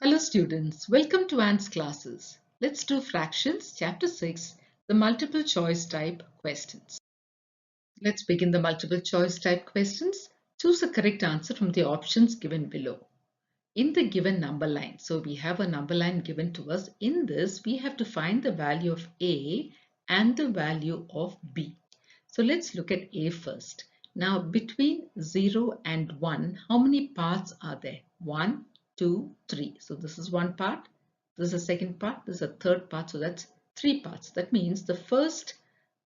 Hello students, welcome to Ant's classes. Let's do fractions, chapter 6, the multiple choice type questions. Let's begin the multiple choice type questions. Choose a correct answer from the options given below. In the given number line, so we have a number line given to us. In this, we have to find the value of A and the value of B. So let's look at A first. Now between 0 and 1, how many parts are there? 1, 2, 3. So this is one part, this is a second part, this is a third part. So that's three parts. That means the first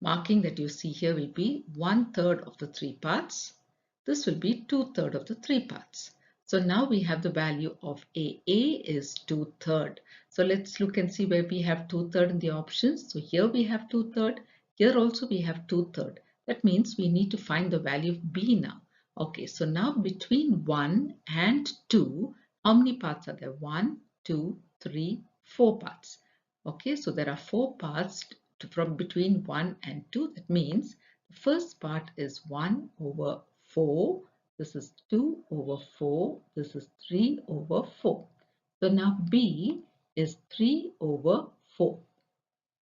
marking that you see here will be 1/3 of the three parts. This will be 2/3 of the three parts. So now we have the value of A. A is 2/3. So let's look and see where we have 2/3 in the options. So here we have 2/3. Here also we have 2/3. That means we need to find the value of B now. Okay, so now between 1 and 2, how many parts are there? 1, 2, 3, 4 parts. Okay, so there are 4 parts from between 1 and 2. That means the first part is 1 over 4. This is 2 over 4. This is 3 over 4. So now B is 3 over 4.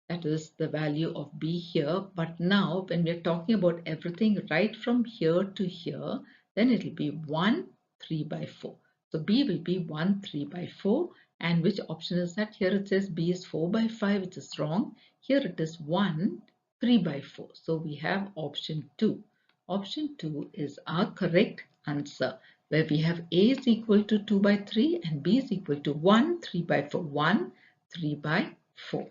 That is the value of B here. But now when we are talking about everything right from here to here, then it will be 1, 3 by 4. So B will be 1, 3 by 4. And which option is that? Here it says B is 4 by 5, which is wrong. Here it is 1, 3 by 4. So we have option 2. Option 2 is our correct answer, where we have A is equal to 2 by 3 and B is equal to 1, 3 by 4. 1, 3 by 4.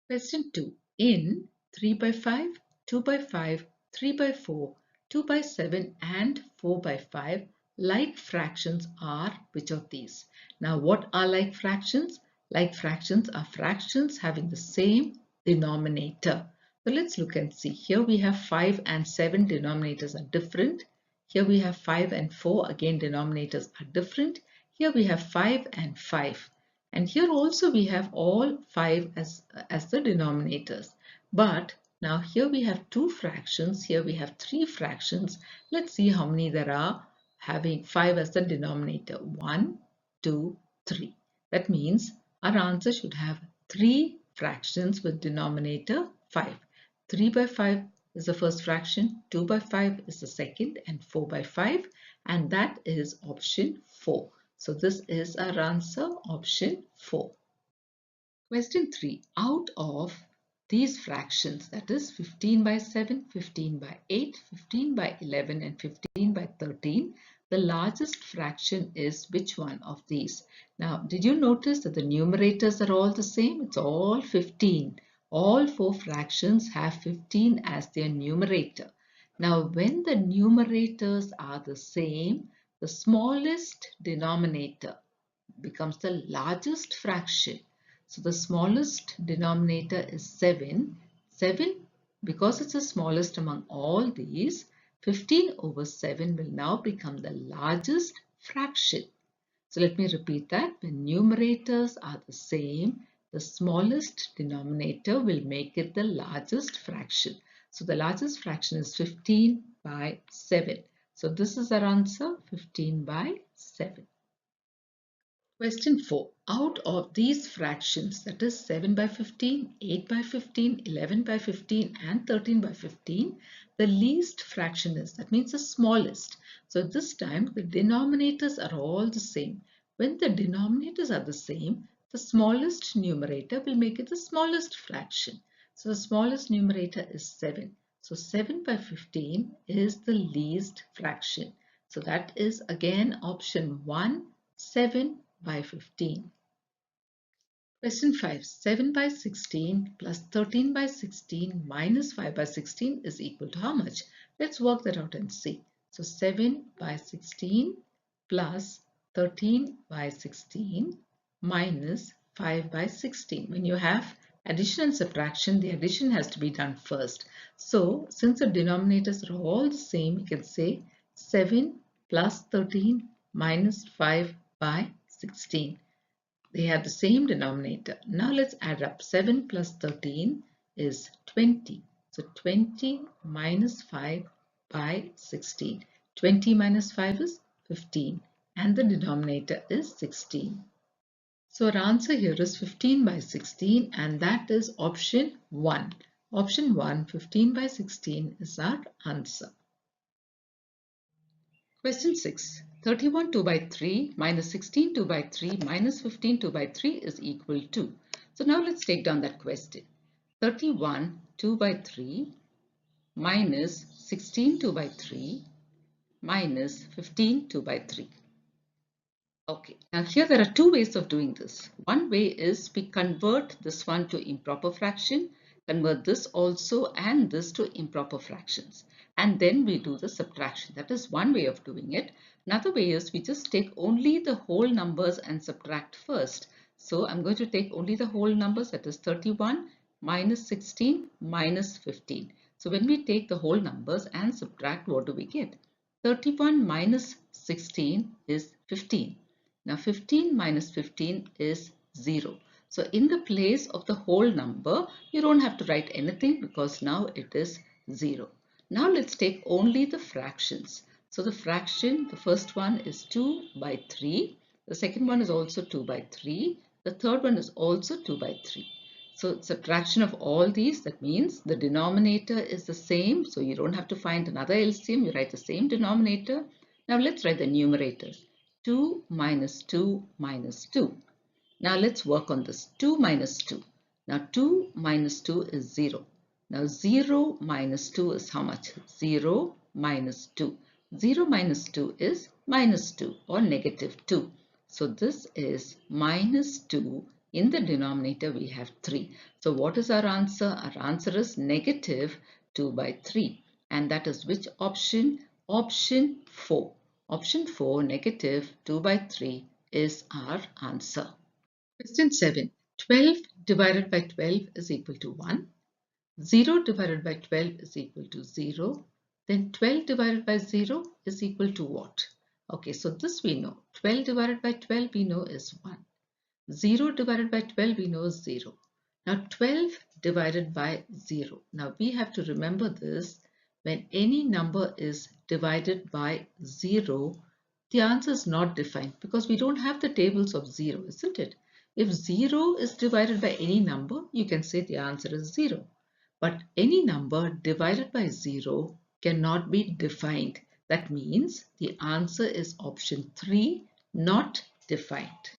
Question 2. In 3 by 5, 2 by 5, 3 by 4, 2 by 7 and 4 by 5, like fractions are which of these? Now what are like fractions? Like fractions are fractions having the same denominator. So let's look and see. Here we have 5 and 7 denominators are different. Here we have 5 and 4, again denominators are different. Here we have 5 and 5. And here also we have all 5 as the denominators. But now here we have two fractions, here we have three fractions. Let's see how many there are having 5 as the denominator. 1, 2, 3. That means our answer should have three fractions with denominator 5. 3 by 5 is the first fraction, 2 by 5 is the second, and 4 by 5, and that is option 4. So this is our answer, option 4. Question 3. Out of these fractions, that is 15 by 7, 15 by 8, 15 by 11 and 15 by 13, the largest fraction is which one of these? Now, did you notice that the numerators are all the same? It's all 15. All four fractions have 15 as their numerator. Now, when the numerators are the same, the smallest denominator becomes the largest fraction. So the smallest denominator is 7. 7, because it's the smallest among all these, 15 over 7 will now become the largest fraction. So let me repeat that. When numerators are the same, the smallest denominator will make it the largest fraction. So the largest fraction is 15 by 7. So this is our answer, 15 by 7. Question 4. Out of these fractions, that is 7 by 15, 8 by 15, 11 by 15 and 13 by 15, the least fraction is, that means the smallest. So this time the denominators are all the same. When the denominators are the same, the smallest numerator will make it the smallest fraction. So the smallest numerator is 7. So 7 by 15 is the least fraction. So that is again option 1, 7 by 15. Question 5. 7 by 16 plus 13 by 16 minus 5 by 16 is equal to how much? Let's work that out and see. So 7 by 16 plus 13 by 16 minus 5 by 16. When you have addition and subtraction, the addition has to be done first. So since the denominators are all the same, you can say 7 plus 13 minus 5 by 16. They have the same denominator. Now let's add up. 7 plus 13 is 20. So 20 minus 5 by 16. 20 minus 5 is 15. and the denominator is 16. So our answer here is 15 by 16, and that is option 1. Option 1, 15 by 16 is our answer. Question 6. 31 2 by 3 minus 16 2 by 3 minus 15 2 by 3 is equal to. So now let's take down that question. 31 2 by 3 minus 16 2 by 3 minus 15 2 by 3. Okay, now here there are two ways of doing this. One way is we convert this one to improper fraction, convert this also and this to improper fractions, and then we do the subtraction. That is one way of doing it. Another way is we just take only the whole numbers and subtract first. So I'm going to take only the whole numbers, that is 31 minus 16 minus 15. So when we take the whole numbers and subtract, what do we get? 31 minus 16 is 15. Now 15 minus 15 is 0. So in the place of the whole number, you don't have to write anything because now it is 0. Now let's take only the fractions. So the fraction, the first one is 2 by 3. The second one is also 2 by 3. The third one is also 2 by 3. So subtraction of all these, that means the denominator is the same. So you don't have to find another LCM. You write the same denominator. Now let's write the numerators. 2 minus 2 minus 2. Now let's work on this. 2 minus 2. Now 2 minus 2 is 0. Now 0 minus 2 is how much? 0 minus 2. 0 minus 2 is minus 2 or negative 2. So this is minus 2. In the denominator we have 3. So what is our answer? Our answer is negative 2 by 3. And that is which option? Option 4. Option 4, negative 2 by 3 is our answer. Question 7. 12 divided by 12 is equal to 1. 0 divided by 12 is equal to 0. Then 12 divided by 0 is equal to what? Okay, so this we know. 12 divided by 12 we know is 1. 0 divided by 12 we know is 0. Now 12 divided by 0. Now we have to remember this. When any number is divided by 0, the answer is not defined because we don't have the tables of 0, isn't it? If 0 is divided by any number, you can say the answer is 0. But any number divided by 0 cannot be defined. That means the answer is option 3, not defined.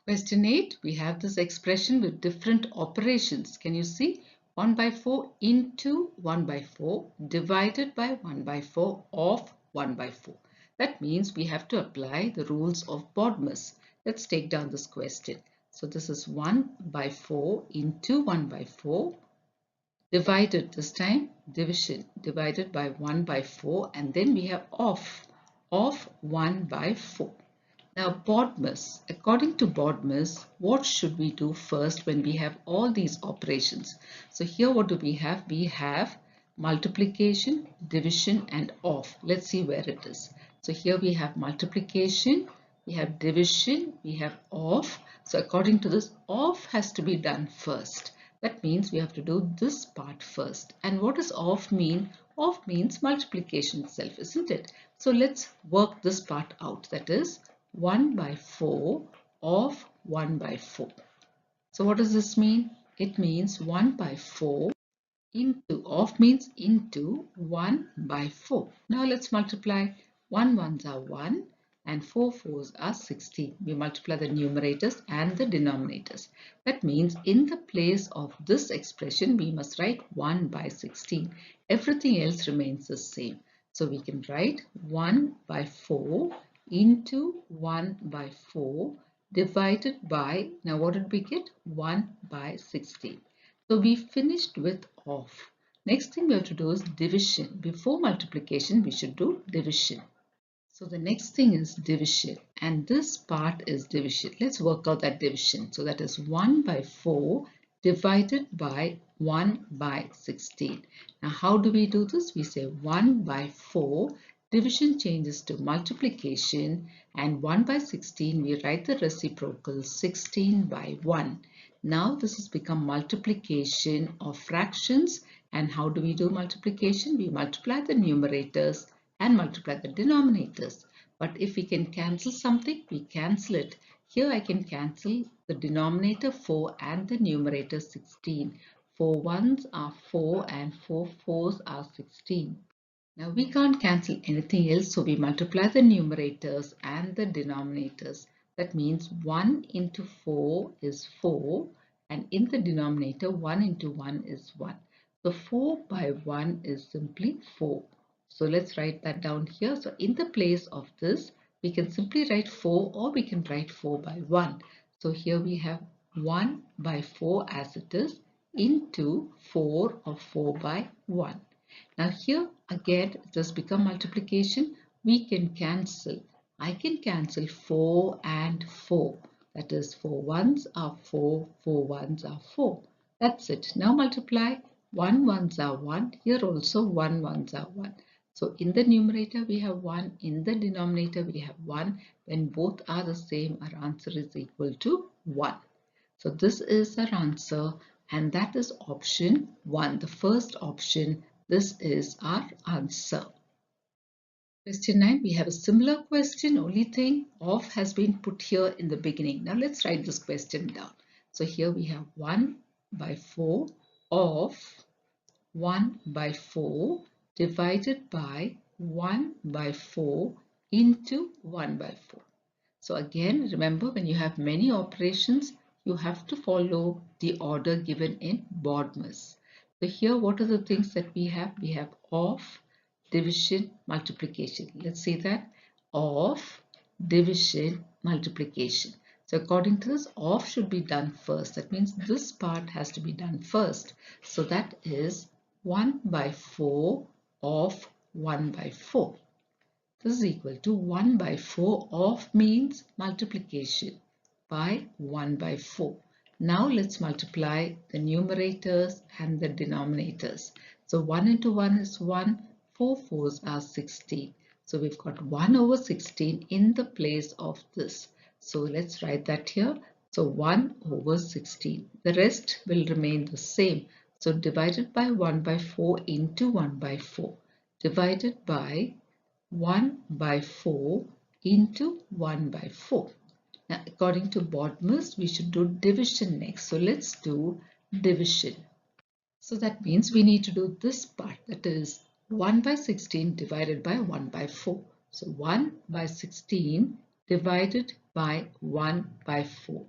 Question 8, we have this expression with different operations. Can you see? 1 by 4 into 1 by 4 divided by 1 by 4 of 1 by 4. That means we have to apply the rules of Bodmer's. Let's take down this question. So this is 1 by 4 into 1 by 4 divided, this time division, divided by 1 by 4, and then we have of 1 by 4. Now Bodmer's, according to Bodmer's, what should we do first when we have all these operations? So here what do we have? We have multiplication, division and of. Let's see where it is. So here we have multiplication, we have division, we have of. So according to this, of has to be done first. That means we have to do this part first. And what does of mean? Of means multiplication itself, isn't it? So let's work this part out. That is 1 by 4 of 1 by 4. So what does this mean? It means 1 by 4 into, of means into 1 by 4. Now let's multiply. 1 ones are 1 and 4 fours are 16. We multiply the numerators and the denominators. That means in the place of this expression, we must write 1 by 16. Everything else remains the same. So we can write 1 by 4 into 1 by 4 divided by, now what did we get? 1 by 16. So we finished with of. Next thing we have to do is division. Before multiplication, we should do division. So the next thing is division, and this part is division. Let's work out that division. So that is 1 by 4 divided by 1 by 16. Now how do we do this? We say 1 by 4. Division changes to multiplication, and 1 by 16 we write the reciprocal 16 by 1. Now this has become multiplication of fractions. And how do we do multiplication? We multiply the numerators and multiply the denominators. But if we can cancel something, we cancel it. Here I can cancel the denominator 4 and the numerator 16. 4 ones are 4 and 4 fours are 16. Now we can't cancel anything else, so we multiply the numerators and the denominators. That means 1 into 4 is 4, and in the denominator 1 into 1 is 1. So 4 by 1 is simply 4. So let's write that down here. So in the place of this, we can simply write 4 or we can write 4 by 1. So here we have 1 by 4 as it is into 4 or 4 by 1. Now here again it has become multiplication. We can cancel. I can cancel 4 and 4. That is 4 ones are 4, 4 ones are 4. That's it. Now multiply. 1 ones are 1. Here also 1 ones are 1. So in the numerator we have 1. In the denominator we have 1. When both are the same, our answer is equal to 1. So this is our answer, and that is option 1, the first option. This is our answer. Question 9, we have a similar question, only thing of has been put here in the beginning. Now let's write this question down. So here we have 1 by 4 of 1 by 4 divided by 1 by 4 into 1 by 4. So again, remember, when you have many operations, you have to follow the order given in BODMAS. So here, what are the things that we have? We have of, division, multiplication. Let's say that of, division, multiplication. So according to this, of should be done first. That means this part has to be done first. So that is 1 by 4 of 1 by 4. This is equal to 1 by 4 of means multiplication by 1 by 4. Now let's multiply the numerators and the denominators. So 1 into 1 is 1, 4 fours are 16. So we've got 1 over 16 in the place of this. So let's write that here. So 1 over 16. The rest will remain the same. So divided by 1 by 4 into 1 by 4. Divided by 1 by 4 into 1 by 4. Now, according to BODMAS, we should do division next. So let's do division. So that means we need to do this part, that is 1 by 16 divided by 1 by 4. So 1 by 16 divided by 1 by 4.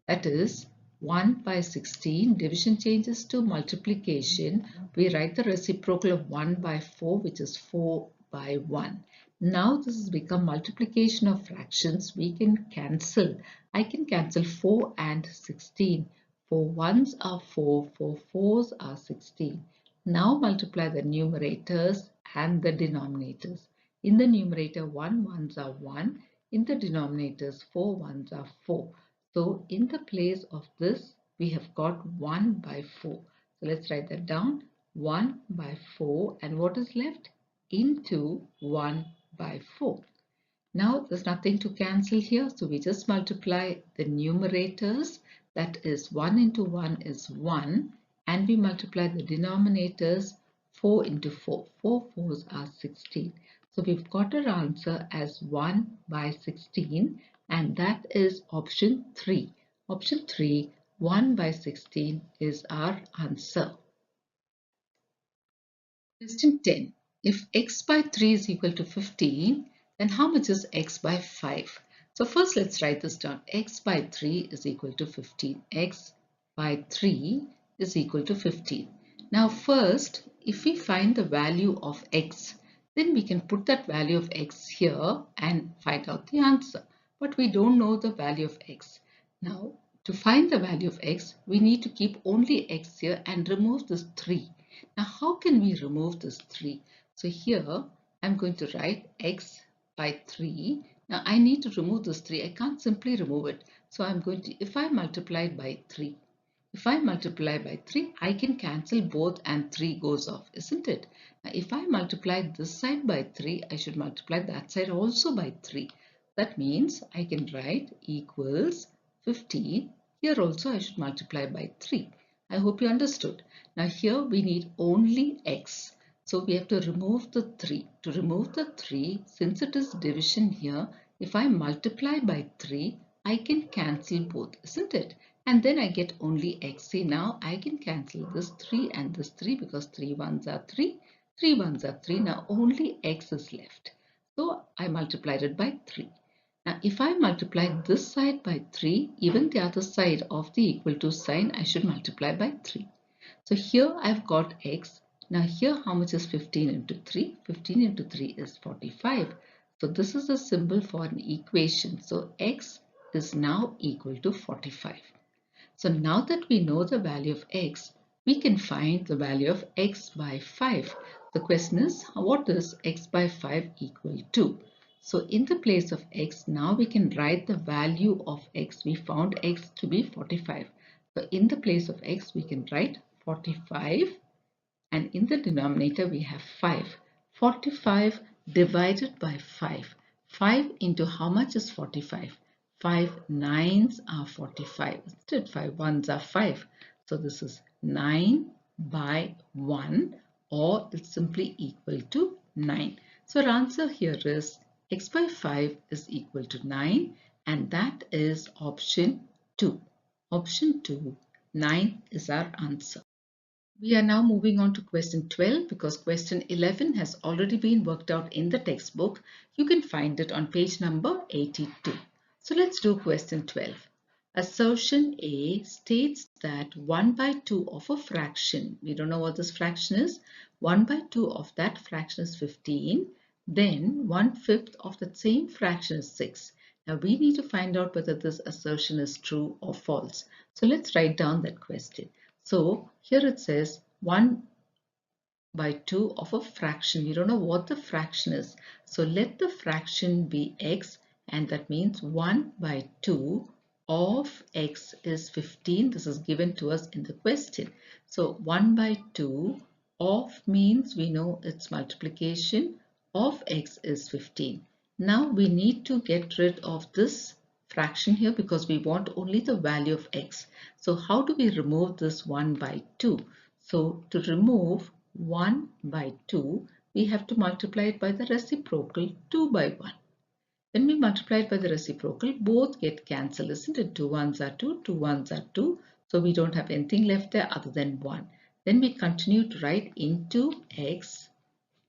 That is 1 by 16. Division changes to multiplication. We write the reciprocal of 1 by 4, which is 4 by 1. Now this has become multiplication of fractions. We can cancel. I can cancel 4 and 16. 4 ones are 4, 4 fours are 16. Now multiply the numerators and the denominators. In the numerator 1 ones are 1. In the denominators 4 ones are 4. So in the place of this we have got 1 by 4. So let's write that down. 1 by 4, and what is left? Into 1 by 4. Now there's nothing to cancel here, so we just multiply the numerators. That is 1 into 1 is 1, and we multiply the denominators. 4 into 4. 4 fours are 16. So we've got our answer as 1 by 16, and that is option 3. Option 3, 1 by 16 is our answer. Question 10. If x by 3 is equal to 15, then how much is x by 5? So first let's write this down. X by 3 is equal to 15. X by 3 is equal to 15. Now first, if we find the value of x, then we can put that value of x here and find out the answer. But we don't know the value of x. Now to find the value of x, we need to keep only x here and remove this 3. Now how can we remove this 3? So here I'm going to write x by 3. Now I need to remove this 3. I can't simply remove it. So I'm going to, if I multiply it by 3, if I multiply by 3, I can cancel both and 3 goes off, isn't it? Now if I multiply this side by 3, I should multiply that side also by 3. That means I can write equals 15. Here also I should multiply by 3. I hope you understood. Now here we need only x. So we have to remove the 3. To remove the 3, since it is division here, if I multiply by 3, I can cancel both, isn't it? And then I get only x. See, now I can cancel this 3 and this 3 because 3 ones are 3, 3 ones are 3. Now only x is left. So I multiplied it by 3. Now if I multiply this side by 3, even the other side of the equal to sign, I should multiply by 3. So here I've got x. Now here how much is 15 into 3? 15 into 3 is 45. So this is a symbol for an equation. So x is now equal to 45. So now that we know the value of x, we can find the value of x by 5. The question is, what is x by 5 equal to? So in the place of x, now we can write the value of x. We found x to be 45. So in the place of x, we can write 45, and in the denominator we have 5. 45 divided by 5. 5 into how much is 45? 5 nines are 45. Instead 5 ones are 5. So this is 9 by 1, or it's simply equal to 9. So our answer here is x by 5 is equal to 9, and that is option 2. Option 2, 9 is our answer. We are now moving on to question 12 because question 11 has already been worked out in the textbook. You can find it on page number 82. So let's do question 12. Assertion A states that 1 by 2 of a fraction, we don't know what this fraction is, 1 by 2 of that fraction is 15, then 1/5 of the same fraction is 6. Now we need to find out whether this assertion is true or false. So let's write down that question. So here it says 1 by 2 of a fraction. We don't know what the fraction is. So let the fraction be x, and that means 1 by 2 of x is 15. This is given to us in the question. So 1 by 2 of means we know its multiplication of x is 15. Now we need to get rid of this fraction here because we want only the value of x. So how do we remove this 1 by 2? So to remove 1 by 2, we have to multiply it by the reciprocal 2 by 1. When we multiply it by the reciprocal, both get cancelled, isn't it? 2 ones are 2, 2 ones are 2. So we don't have anything left there other than 1. Then we continue to write into x,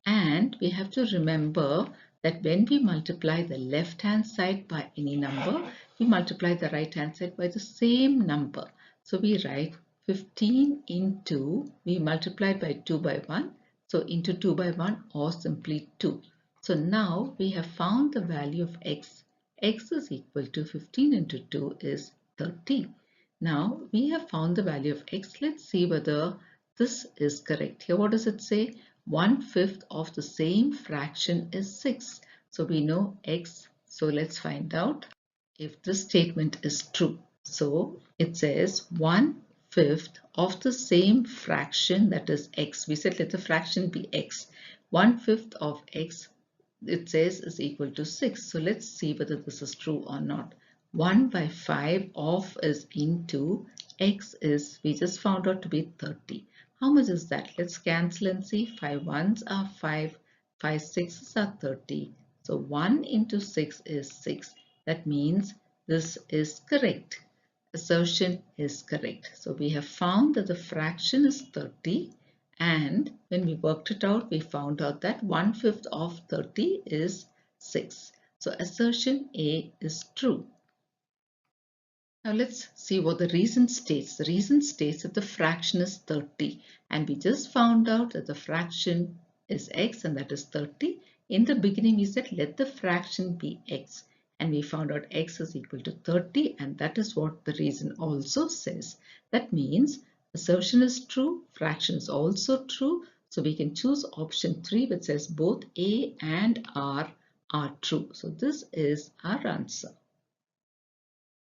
and we have to remember that when we multiply the left hand side by any number, we multiply the right hand side by the same number. So we write 15 into, we multiply by 2 by 1, so into 2 by 1 or simply 2. So now we have found the value of x. X is equal to 15 into 2 is 30. Now we have found the value of x. Let's see whether this is correct. Here what does it say? 1/5 of the same fraction is 6. So we know x. So let's find out if this statement is true. So it says 1/5 of the same fraction, that is x. We said let the fraction be x. 1/5 of x, it says, is equal to 6. So let's see whether this is true or not. 1 by 5 of is into x is, we just found out to be 30. How much is that? Let's cancel and see. 5 ones are 5, 5 sixes are 30. So 1 into 6 is 6. That means this is correct. Assertion is correct. So we have found that the fraction is 30, and when we worked it out, we found out that 1/5 of 30 is 6. So assertion A is true. Now let's see what the reason states. The reason states that the fraction is 30, and we just found out that the fraction is x, and that is 30. In the beginning we said let the fraction be x, and we found out x is equal to 30, and that is what the reason also says. That means assertion is true, fraction is also true. So we can choose option 3, which says both A and R are true. So this is our answer.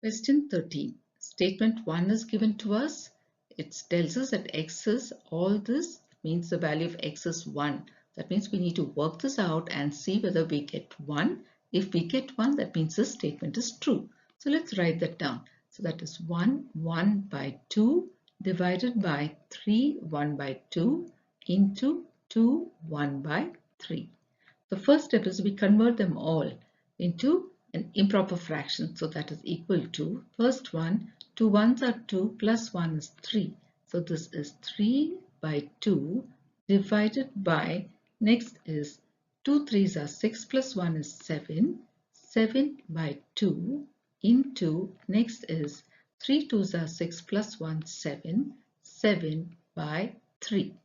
Question 13. Statement 1 is given to us. It tells us that x is all this, means the value of x is 1. That means we need to work this out and see whether we get 1. If we get 1, that means this statement is true. So let's write that down. So that is 1 by 2 divided by 3 1 by 2 into 2, 1 by 3. The first step is we convert them all into an improper fraction. So that is equal to, first one, 2 ones are 2 plus 1 is 3. So this is 3 by 2 divided by, next is 2 threes are 6 plus 1 is 7. 7 by 2 into, next is 3 twos are 6 plus 1 7. 7 by 3.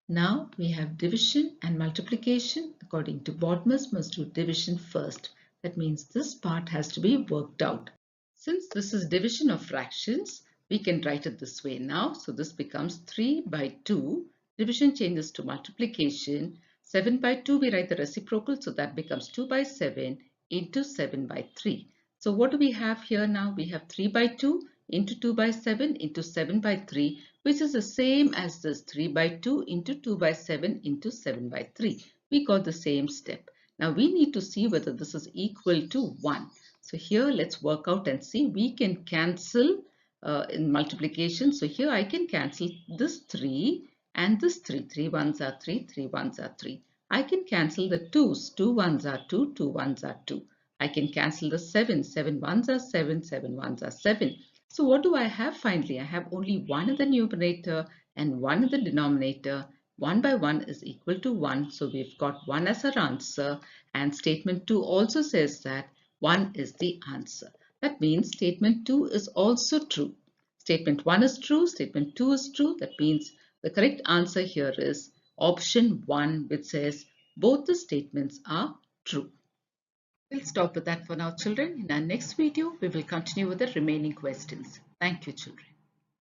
Now we have division and multiplication. According to Bodmer's, must do division first. That means this part has to be worked out. Since this is division of fractions, we can write it this way now. So this becomes 3 by 2. Division changes to multiplication. 7 by 2 we write the reciprocal, so that becomes 2 by 7 into 7 by 3. So what do we have here now? We have 3 by 2 into 2 by 7 into 7 by 3, which is the same as this 3 by 2 into 2 by 7 into 7 by 3. We got the same step. Now we need to see whether this is equal to 1. So here let's work out and see. We can cancel in multiplication. So here I can cancel this 3 and this 3. 3 ones are 3, 3 ones are 3. I can cancel the 2's. 2 ones are 2, 2 ones are 2. I can cancel the 7. 7 ones are 7, 7 ones are 7. So what do I have finally? I have only 1 in the numerator and 1 in the denominator. 1 by 1 is equal to 1. So we've got 1 as our answer, and statement 2 also says that 1 is the answer. That means statement 2 is also true. Statement 1 is true, statement 2 is true. That means the correct answer here is option 1, which says both the statements are true. We'll stop with that for now, children. In our next video, we will continue with the remaining questions. Thank you, children.